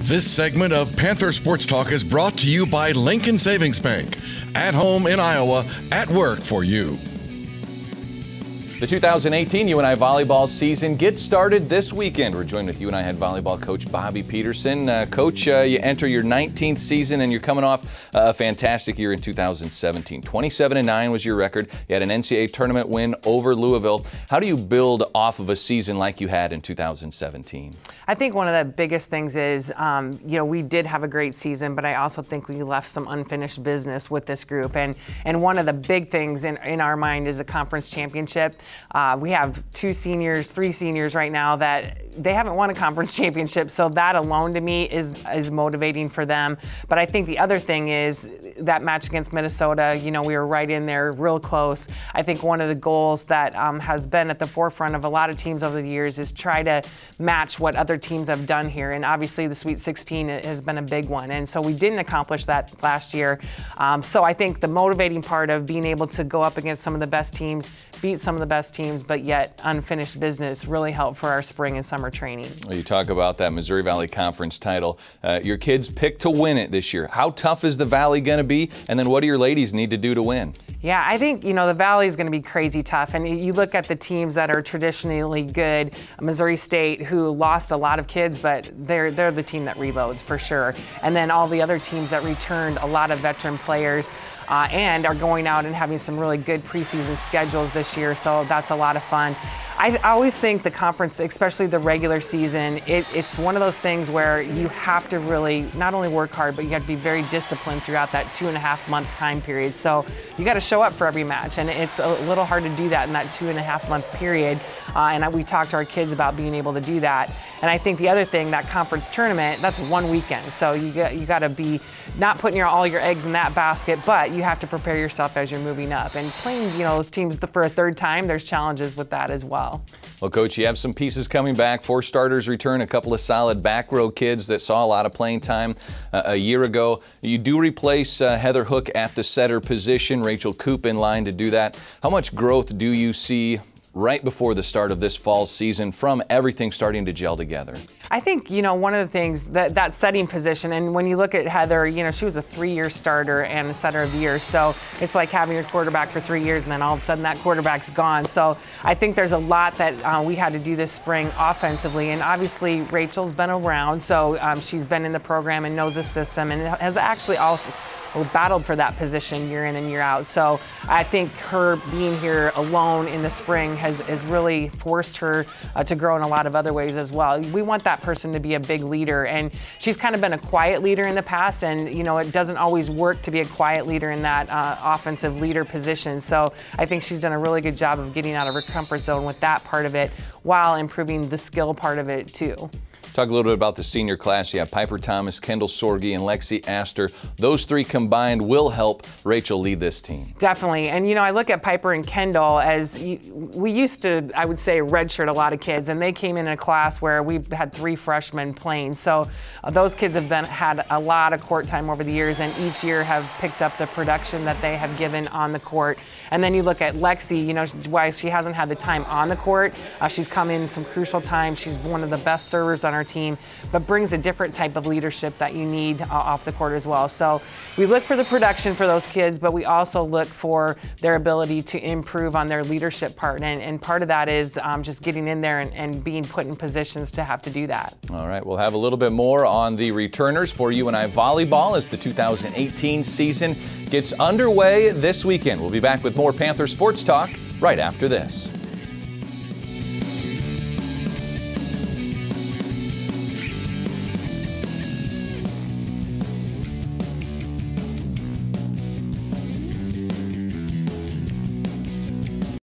This segment of Panther Sports Talk is brought to you by Lincoln Savings Bank. At home in Iowa, at work for you. The 2018 UNI Volleyball season gets started this weekend. We're joined with UNI head volleyball coach Bobbi Petersen. Coach, you enter your 19th season and you're coming off a fantastic year in 2017. 27-9 was your record. You had an NCAA tournament win over Louisville. How do you build off of a season like you had in 2017? I think one of the biggest things is, we did have a great season, but I also think we left some unfinished business with this group. And one of the big things in our mind is a conference championship. We have three seniors right now that they haven't won a conference championship, so that alone to me is motivating for them. But I think the other thing is that match against Minnesota, we were right in there, real close. I think one of the goals that has been at the forefront of a lot of teams over the years is try to match what other teams have done here. And obviously the Sweet 16 has been a big one. And so we didn't accomplish that last year. So I think the motivating part of being able to go up against some of the best teams, beat some of the best teams, but yet unfinished business really helped for our spring and summer training. Well, you talk about that Missouri Valley Conference title. Your kids picked to win it this year. How tough is the Valley going to be? And then what do your ladies need to do to win? Yeah, I think, the Valley is going to be crazy tough. And you look at the teams that are traditionally good, Missouri State, who lost a lot of kids, but they're the team that reloads for sure. And then all the other teams that returned a lot of veteran players and are going out and having some really good preseason schedules this year. So that's a lot of fun. I always think the conference, especially the regular season, it's one of those things where you have to really not only work hard, but you have to be very disciplined throughout that 2.5 month time period. So you got to show up for every match, and it's a little hard to do that in that 2.5 month period. And we talked to our kids about being able to do that. And I think the other thing, that conference tournament, that's one weekend. So you got to be not putting all your eggs in that basket, but you have to prepare yourself as you're moving up. And playing, those teams for a third time, there's challenges with that as well. Well, Coach, you have some pieces coming back. 4 starters return, a couple of solid back row kids that saw a lot of playing time a year ago. You do replace Heather Hook at the setter position, Rachel Coop in line to do that. How much growth do you see right before the start of this fall season from everything starting to gel together? I think, one of the things that setting position, and when you look at Heather, she was a 3-year starter and a setter of the year. So it's like having your quarterback for 3 years and then all of a sudden that quarterback's gone. So I think there's a lot that we had to do this spring offensively. And obviously Rachel's been around, so she's been in the program and knows the system and has actually also battled for that position year in and year out. So I think her being here alone in the spring has really forced her to grow in a lot of other ways as well. We want that person to be a big leader, and she's kind of been a quiet leader in the past, and it doesn't always work to be a quiet leader in that offensive leader position. So I think she's done a really good job of getting out of her comfort zone with that part of it while improving the skill part of it too. Talk a little bit about the senior class. You have Piper Thomas, Kendall Sorge, and Lexi Astor. Those 3 combined will help Rachel lead this team. Definitely. And, I look at Piper and Kendall as we used to, I would say, redshirt a lot of kids, and they came in a class where we had 3 freshmen playing. So those kids have had a lot of court time over the years, and each year have picked up the production that they have given on the court. And then you look at Lexi, why she hasn't had the time on the court. She's come in some crucial time. She's one of the best servers on our team, but brings a different type of leadership that you need off the court as well. So we look for the production for those kids, but we also look for their ability to improve on their leadership part. And part of that is just getting in there and being put in positions to have to do that. All right, we'll have a little bit more on the returners for UNI Volleyball as the 2018 season gets underway this weekend. We'll be back with more Panther Sports Talk right after this.